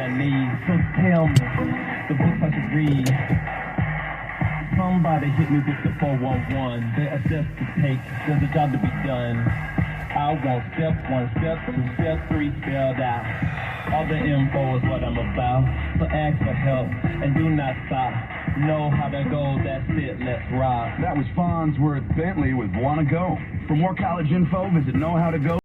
I need, so tell me, the books I should read. Somebody hit me with the 411. There are steps to take, there's a job to be done. I want step 1, step 2, step 3 spelled out. All the info is what I'm about. So ask for help and do not stop. Know how to go, that's it, let's rock. That was Farnsworth Bentley with Wanna Go. For more college info, visit knowhowtogo.org.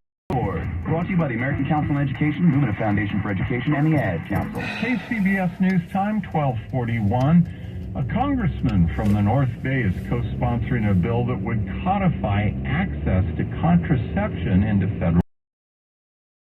Brought to you by the American Council on Education, Lumina Foundation for Education, and the Ad Council. KCBS News Time, 1241. A congressman from the North Bay is co-sponsoring a bill that would codify access to contraception into federal.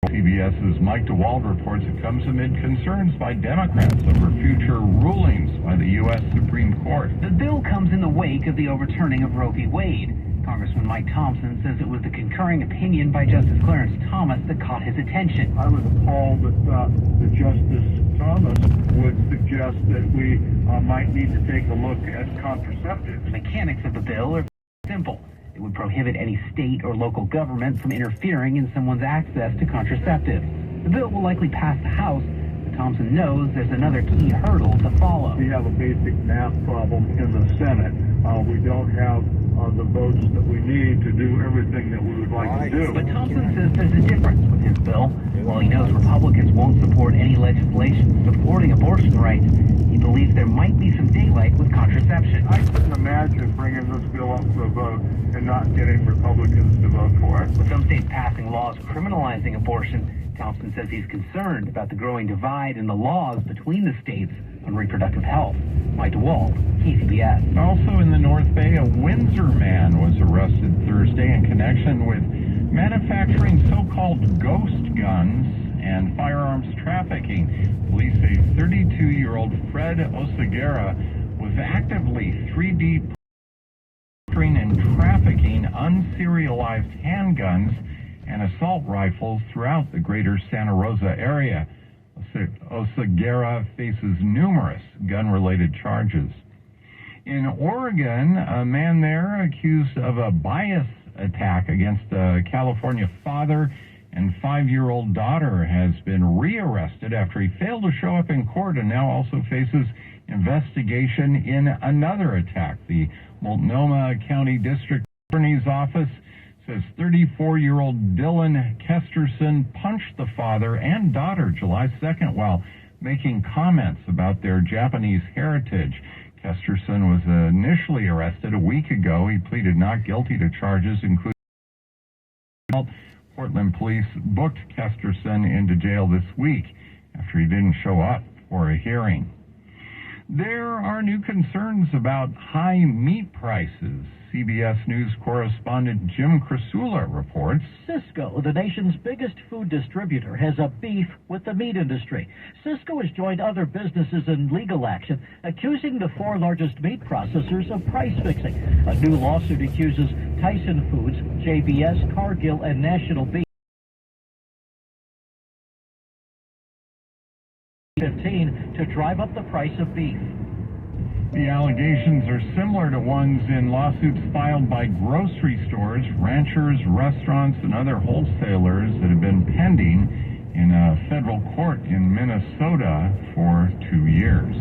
CBS's Mike DeWald reports it comes amid concerns by Democrats over future rulings by the U.S. Supreme Court. The bill comes in the wake of the overturning of Roe v. Wade. Congressman Mike Thompson says it was the concurring opinion by Justice Clarence Thomas that caught his attention. I was appalled that Justice Thomas would suggest that we might need to take a look at contraceptives. The mechanics of the bill are simple. It would prohibit any state or local government from interfering in someone's access to contraceptives. The bill will likely pass the House, but Thompson knows there's another key hurdle to follow. We have a basic math problem in the Senate. We don't have the votes that we need to do everything that we would like to do. But Thompson says there's a difference with his bill. While he knows Republicans won't support any legislation supporting abortion rights, he believes there might be some daylight with contraception. I couldn't imagine bringing this bill up for a vote and not getting Republicans to vote for it. With some states passing laws criminalizing abortion, Thompson says he's concerned about the growing divide in the laws between the states on reproductive health. Mike DeWald, KCBS. Also in the North Bay, a Windsor man was arrested Thursday in connection with manufacturing so-called ghost guns and firearms trafficking. Police say 32-year-old Fred Oseguera was actively 3D printing and trafficking unserialized handguns and assault rifles throughout the greater Santa Rosa area. Oseguera faces numerous gun-related charges. In Oregon, a man there accused of a bias attack against a California father and 5-year-old daughter has been rearrested after he failed to show up in court and now also faces investigation in another attack. The Multnomah County District Attorney's Office says 34-year-old Dylan Kesterson punched the father and daughter July 2nd while making comments about their Japanese heritage. Kesterson was initially arrested a week ago. He pleaded not guilty to charges including assault. Portland police booked Kesterson into jail this week after he didn't show up for a hearing. There are new concerns about high meat prices. CBS News correspondent Jim Krasula reports. Sysco, the nation's biggest food distributor, has a beef with the meat industry. Sysco has joined other businesses in legal action, accusing the 4 largest meat processors of price fixing. A new lawsuit accuses Tyson Foods, JBS, Cargill, and National Beef 15 to drive up the price of beef. The allegations are similar to ones in lawsuits filed by grocery stores, ranchers, restaurants, and other wholesalers that have been pending in a federal court in Minnesota for 2 years.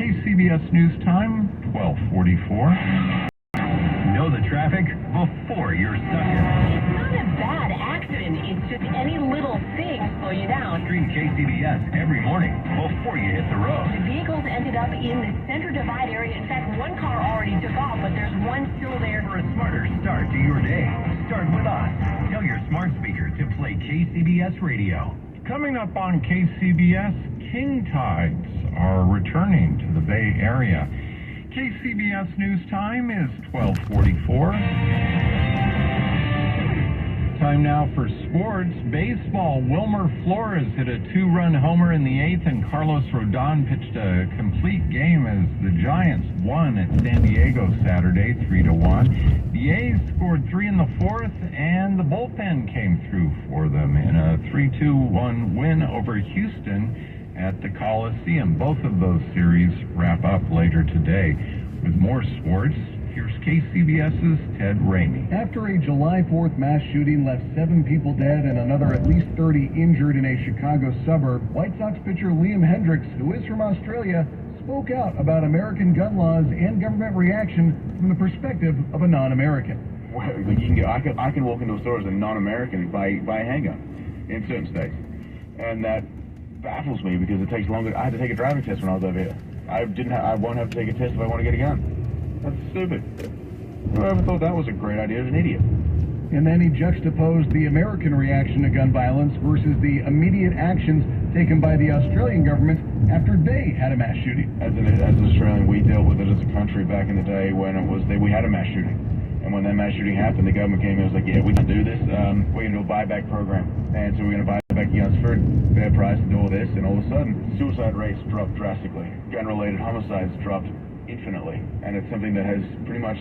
KCBS News Time, 1244. Know the traffic before you're stuck in it. It's not a bad accident. It's just any little thing slow you down. Stream KCBS every morning before you hit the road. The vehicles ended up in the center divide area. In fact, one car already took off, but there's one still there. For a smarter start to your day, start with us. Tell your smart speaker to play KCBS Radio. Coming up on KCBS, king tides are returning to the Bay Area. KCBS News Time is 1244. Time now for sports. Baseball. Wilmer Flores hit a 2-run homer in the 8th, and Carlos Rodon pitched a complete game as the Giants won at San Diego Saturday, 3-1. The A's scored 3 in the 4th, and the bullpen came through for them in a 3-2-1 win over Houston at the Coliseum. Both of those series wrap up later today. With more sports, here's KCBS's Ted Ramey. After a July 4th mass shooting left 7 people dead and another at least 30 injured in a Chicago suburb, White Sox pitcher Liam Hendriks, who is from Australia, spoke out about American gun laws and government reaction from the perspective of a non-American. Well, I can walk into a store as a non-American buy a handgun in certain states, and that baffles me because it takes longer. I had to take a driving test when I was over here. I won't have to take a test if I want to get a gun. That's stupid. Whoever thought that was a great idea is an idiot. And then he juxtaposed the American reaction to gun violence versus the immediate actions taken by the Australian government after they had a mass shooting. As an Australian, we dealt with it as a country back in the day when we had a mass shooting. And when that mass shooting happened, the government came in and was like, yeah, we can do this. We're going to do a buyback program. And so we're going to buy back guns for a fair price and do all this. And all of a sudden, suicide rates dropped drastically. Gun-related homicides dropped infinitely. And it's something that has pretty much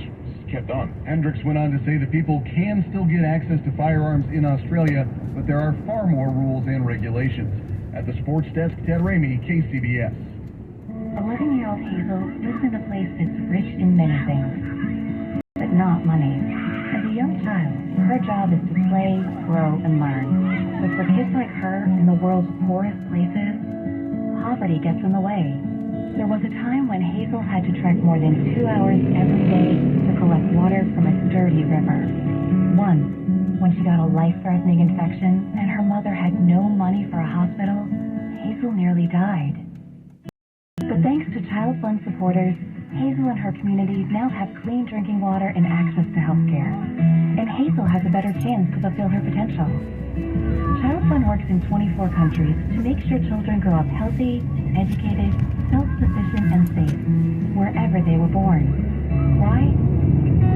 kept on. Hendriks went on to say that people can still get access to firearms in Australia, but there are far more rules and regulations. At the sports desk, Ted Ramey, KCBS. 11-year-old Hazel lives in a place that's rich in many things, but not money. As a young child, her job is to play, grow, and learn. But for kids like her in the world's poorest places, poverty gets in the way. There was a time when Hazel had to trek more than 2 hours every day to collect water from a dirty river. Once, when she got a life-threatening infection and her mother had no money for a hospital, Hazel nearly died. But thanks to Child Fund supporters, Hazel and her community now have clean drinking water and access to health care. And Hazel has a better chance to fulfill her potential. Child Fund works in 24 countries to make sure children grow up healthy, educated, self-sufficient, and safe, wherever they were born. Why?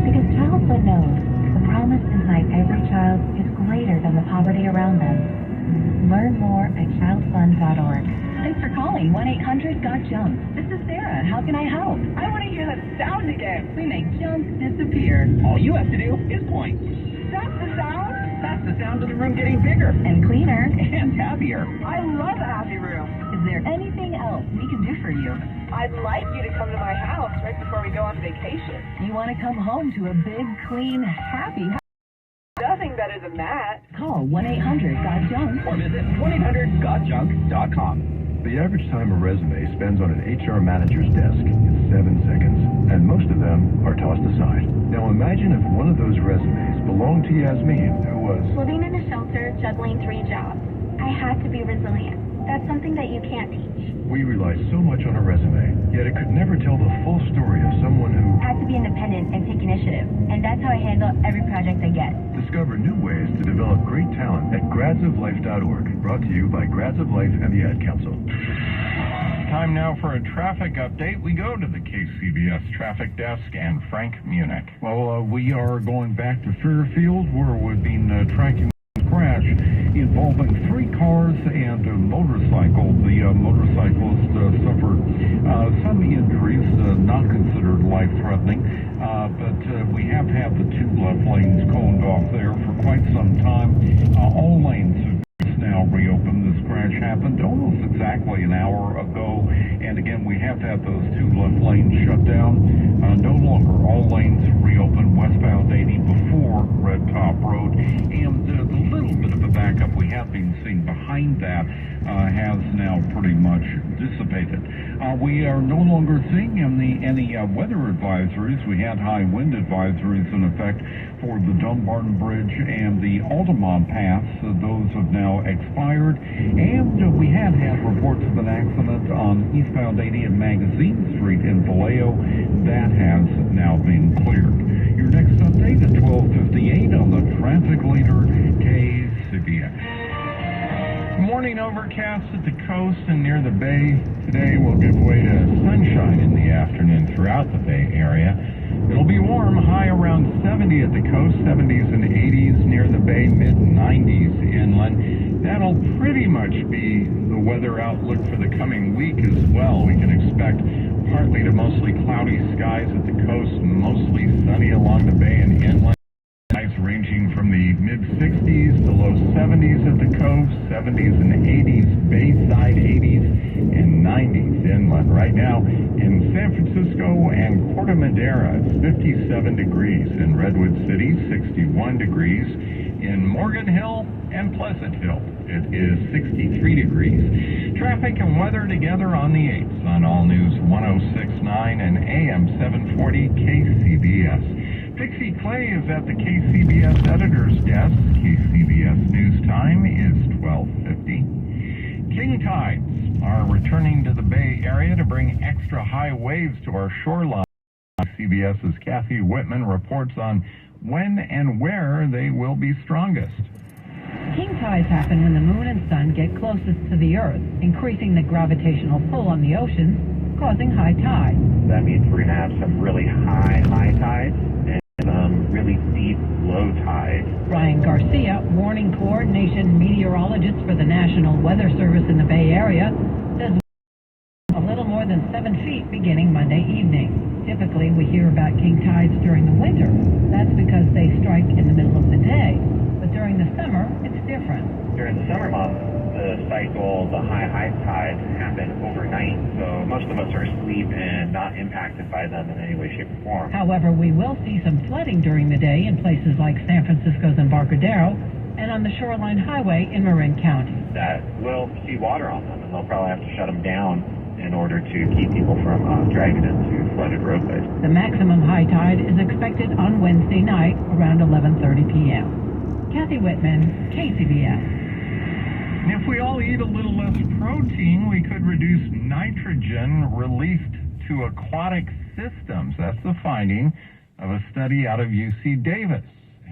Because Child Fund knows the promise inside every child is greater than the poverty around them. Learn more at childfund.org. Thanks for calling 1-800-GOT-JUNK. This is Sarah. How can I help? I want to hear that sound again. We make junk disappear. All you have to do is point. That's the sound? That's the sound of the room getting bigger. And cleaner. And happier. I love a happy room. Is there anything else we can do for you? I'd like you to come to my house right before we go on vacation. You want to come home to a big, clean, happy house? Nothing better than that. Call 1-800-GOT-JUNK or visit 1-800-GOT-JUNK.com. The average time a resume spends on an HR manager's desk is 7 seconds, and most of them are tossed aside. Now imagine if one of those resumes belonged to Yasmin, who was living in a shelter, juggling 3 jobs. I had to be resilient. That's something that you can't teach. We rely so much on a resume, yet it could never tell the full story of someone who I had to be independent and take initiative, and that's how I handle every project I get. Discover new ways to develop great talent at gradsoflife.org. Brought to you by Grads of Life and the Ad Council. Time now for a traffic update. We go to the KCBS traffic desk and Frank Munich. Well, we are going back to Fairfield, where we've been tracking a crash involving 3 cars and a motorcycle. The motorcyclist suffered some injuries, not considered life-threatening, but we have had the 2 left lanes coned off there for quite some time. All lanes have now reopened. This crash happened almost exactly an hour ago, and again we have had those 2 left lanes shut down. No longer all lanes reopened westbound 80 before Red Top Road, and the little bit of a backup we have been seeing behind that has now pretty much dissipated. We are no longer seeing any weather advisories. We had high wind advisories in effect for the Dumbarton Bridge and the Altamont Pass. Those have now expired, and we had reports of an accident on eastbound 80 and Magazine Street in Vallejo. That has now been cleared. Your next update at 12:58 on the traffic leader, KCBS. Morning overcast at the coast and near the bay. Today will give way to sunshine in the afternoon throughout the Bay Area. It'll be warm, high around 70 at the coast, 70s and 80s near the bay, mid-90s inland. That'll pretty much be the weather outlook for the coming week as well. We can expect partly to mostly cloudy skies at the coast, mostly sunny along the bay and inland. Highs ranging from the mid-60s to low 70s at the coast, 70s and 80s, bayside 80s, and 90s inland. Right now in San Francisco, Vallejo, and Corte Madera. It's 57 degrees. In Redwood City, 61 degrees. In Morgan Hill and Pleasant Hill, it is 63 degrees. Traffic and weather together on the 8th on All News 106.9 and AM 740 KCBS. Dixie Clay is at the KCBS editor's desk. KCBS News Time is 12:50. King tides are returning to the Bay Area to bring extra high waves to our shoreline. CBS's Kathy Whitman reports on when and where they will be strongest. King tides happen when the moon and sun get closest to the Earth, increasing the gravitational pull on the oceans, causing high tide. That means we're going to have some really high tides and some really deep low tides. Ryan Garcia, warning coordination meteorologist for the National Weather Service in the Bay Area, says a little more than 7 feet beginning Monday evening. Typically, we hear about king tides during the winter. That's because they strike in the middle of the day. But during the summer, it's different. During the summer months, the cycle, the high tides happen overnight. So most of us are asleep and not impacted by them in any way, shape, or form. However, we will see some flooding during the day in places like San Francisco's Embarcadero and on the Shoreline Highway in Marin County. That will see water on them, and they'll probably have to shut them down in order to keep people from driving into flooded roadways. The maximum high tide is expected on Wednesday night around 11:30 p.m. Kathy Whitman, KCBS. If we all eat a little less protein, we could reduce nitrogen released to aquatic systems. That's the finding of a study out of UC Davis,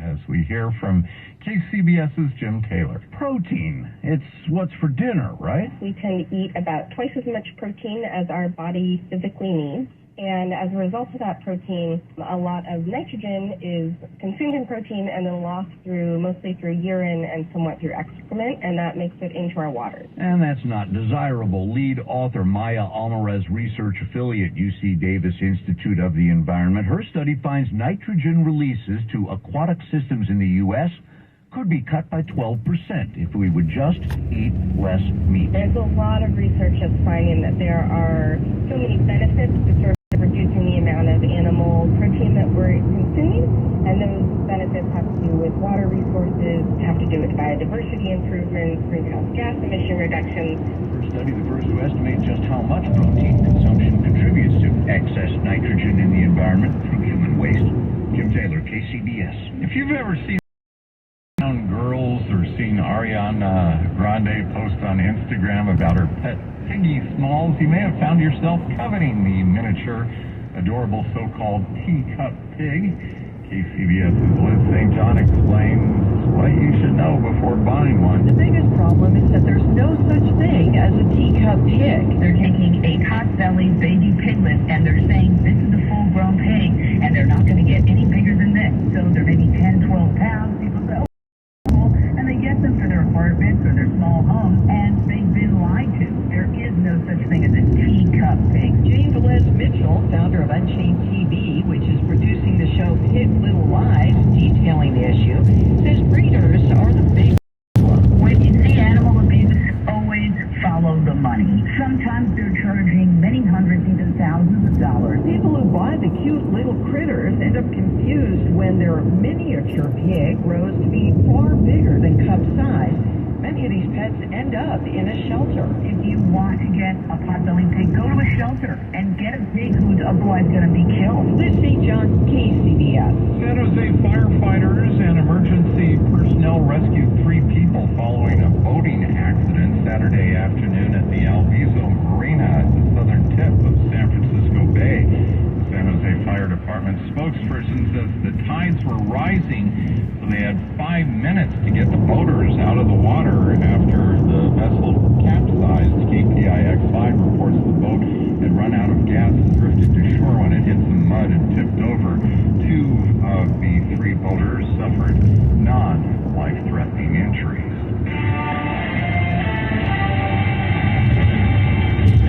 as we hear from KCBS's Jim Taylor. Protein. It's what's for dinner, right? We tend to eat about twice as much protein as our body physically needs. And as a result of that protein, a lot of nitrogen is consumed in protein and then lost mostly through urine and somewhat through excrement, and that makes it into our waters. And that's not desirable. Lead author Maya Alvarez, research affiliate UC Davis Institute of the Environment. Her study finds nitrogen releases to aquatic systems in the U.S. could be cut by 12% if we would just eat less meat. There's a lot of research that's finding that there are so many benefits to sort of reducing the amount of animal protein that we're consuming, and those benefits have to do with water resources, have to do with biodiversity improvements, greenhouse gas emission reductions. Her study, the first to estimate just how much protein consumption contributes to excess nitrogen in the environment from human waste. Jim Taylor, KCBS. If you've ever seen girls or seen Ariana Grande post on Instagram about her pet piggy Smalls, you may have found yourself coveting the miniature, adorable so-called teacup pig. KCBS's Liz St. John explains what you should know before buying one. The biggest problem is that there's no such thing as a teacup pig. They're taking a pot-bellied baby piglet and they're saying this is a full-grown pig and they're not going to get any bigger than this. So they're maybe 10, 12 pounds. People say, and they get them for their apartments or their small homes, and they've been lied to. There is no such thing as a teacup pig. Jane Velez Mitchell, founder of Unchained TV, which is producing the show Pig Little Lies, detailing the issue, says breeders are the big problem. When you see animal abuse, always follow the money. Sometimes they're charging many hundreds, even thousands of dollars. People who buy the cute little critters end up confused when their miniature pig grows to be far bigger than cub size. Many of these pets end up in a shelter. If you want to get a pot-bellied pig, go to a shelter and get a pig who's otherwise going to be killed. Liz St. John, KCBS. San Jose firefighters and emergency personnel rescued 3 people following a boating accident Saturday afternoon at the Alviso Marina at the southern tip of San Francisco Bay. The San Jose Fire Department spokesperson says the tides were rising, so they had 5 minutes to get the boaters out of the water after the vessel capsized. KPIX 5 reports the boat had run out of gas and drifted to shore when it hit some mud and tipped over. 2 of the 3 boaters suffered non-life-threatening injuries.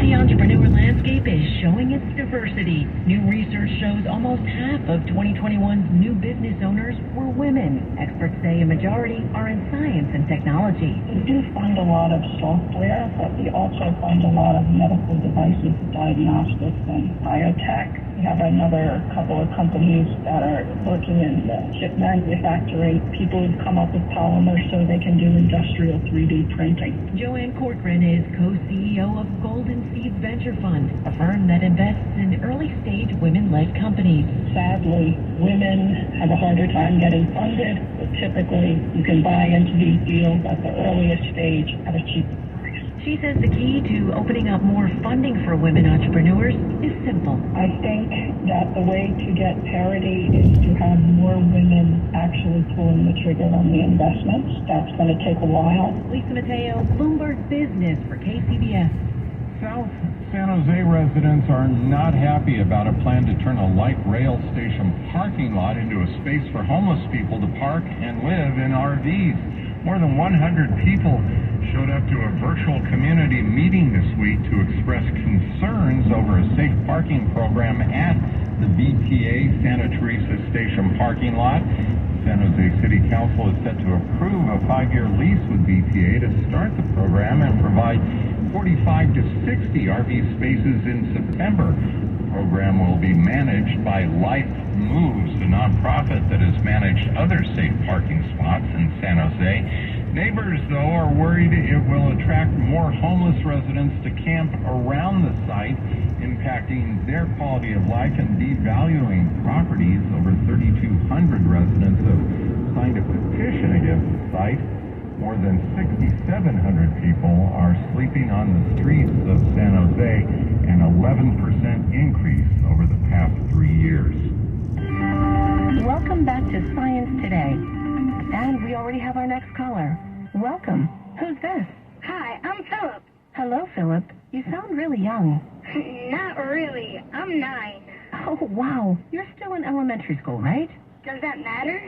The entrepreneur landscape is showing its diversity. New research shows almost half of 2021's new business owners were women. Experts say a majority are in science and technology. We do find a lot of software, but we also find a lot of medical devices, diagnostics, and biotech. We have another couple of companies that are working in chip manufacturing. People who've come up with polymers so they can do industrial 3D printing. Joanne Corcoran is co-CEO of Golden Seeds Venture Fund, a firm that invests in early-stage women-led companies. Sadly, women have a harder time getting funded, but typically you can buy into these deals at the earliest stage at a cheap price. She says the key to opening up more funding for women entrepreneurs is simple. I think that the way to get parity is to have more women actually pulling the trigger on the investments. That's going to take a while. Lisa Mateo, Bloomberg Business for KCBS. South San Jose residents are not happy about a plan to turn a light rail station parking lot into a space for homeless people to park and live in RVs. More than 100 people showed up to a virtual community meeting this week to express concerns over a safe parking program at the BTA Santa Teresa Station parking lot. San Jose City Council is set to approve a 5-year lease with BTA to start the program and provide 45 to 60 RV spaces in September. The program will be managed by Life Moves, a nonprofit that has managed other safe parking spots in San Jose. Neighbors, though, are worried it will attract more homeless residents to camp around the site, impacting their quality of life and devaluing properties. Over 3,200 residents have signed a petition against the site. More than 6,700 people are sleeping on the streets of San Jose, an 11% increase over the past 3 years. Welcome back to Science Today. And we already have our next caller. Welcome. Who's this? Hi, I'm Philip. Hello, Philip. You sound really young. Not really. I'm 9. Oh, wow. You're still in elementary school, right? Does that matter?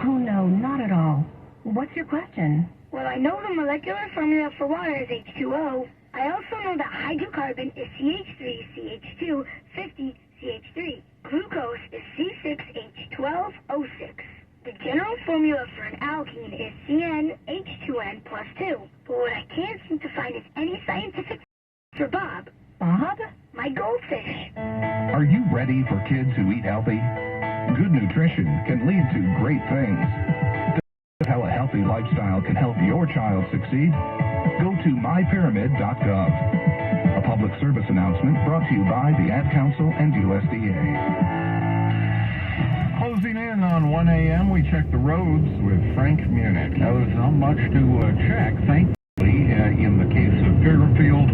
Oh, no, not at all. What's your question? Well, I know the molecular formula for water is H2O. I also know that hydrocarbon is CH3, CH2, 50, CH3. Glucose is C6H12O6. The general formula for an alkene is CnH2n plus 2. But what I can't seem to find is any scientific for Bob. Bob? My goldfish. Are you ready for kids who eat healthy? Good nutrition can lead to great things. How a healthy lifestyle can help your child succeed? Go to mypyramid.gov. A public service announcement brought to you by the Ad Council and USDA. Closing in on 1 a.m., we check the roads with Frank Munich. Now, there's not much to check, thankfully. In the case of Fairfield,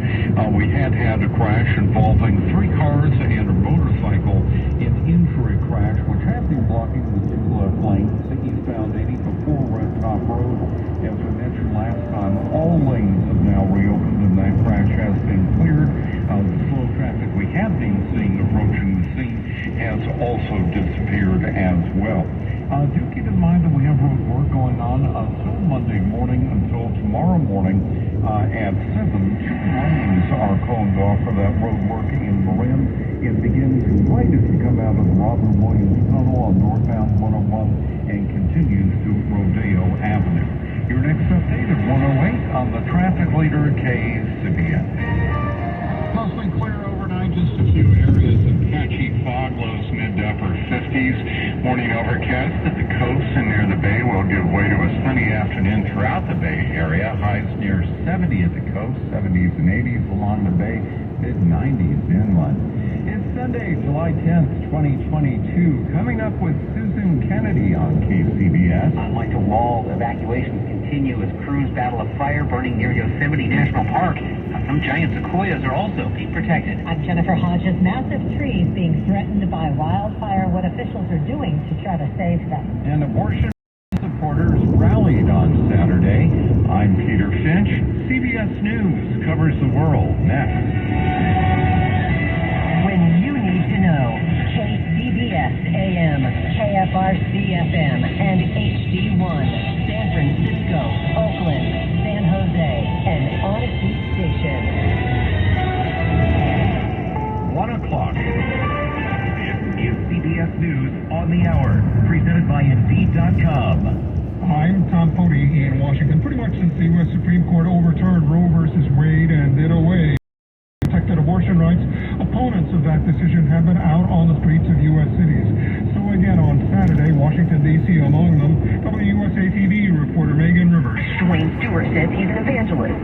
we had a crash involving 3 cars and a motorcycle, an injury crash, which has been blocking the 2 left lanes, eastbound 80 before Red Top Road. As we mentioned last time, all lanes have now reopened and that crash has been cleared. The slow traffic we have been seeing approaching the scene has also disappeared as well. Do keep in mind that we have road work going on until Monday morning, until tomorrow morning at 7. 2 lanes are coned off for that road work in Marin. It begins right as you come out of the Robert Williams Tunnel on northbound 101 and continues to Rodeo Avenue. Your next update at 1:08 on the traffic leader KCBS. Mostly clear overnight, just a few areas of patchy fog, lows mid to upper 50s. Morning overcast at the coast and near the bay will give way to a sunny afternoon throughout the Bay Area. Highs near 70 at the coast, 70s and 80s along the bay, mid-90s inland. It's Sunday, July 10th, 2022. Coming up with Susan Kennedy on KCBS. Like the wall, evacuations continue as crews battle a fire burning near Yosemite National Park. Some giant sequoias are also being protected. I'm Jennifer Hodges. Massive trees being threatened by wildfire. What officials are doing to try to save them. And abortion supporters rallied on Saturday. I'm Peter Finch. CBS News covers the world next. When you need to know, KCBS AM, KFRC FM, and HD1, San Francisco, Oakland, San Jose, and Odyssey Station. 1 o'clock. This is CBS News on the Hour, presented by Indeed.com. I'm Tom Foti in Washington. Pretty much since the U.S. Supreme Court overturned Roe versus Wade and did away protected abortion rights, Opponents of that decision have been out on the streets of U.S. cities. So again on Saturday, Washington, D.C. among them, WUSA-TV reporter Megan Rivers. Dwayne Stewart says he's an evangelist.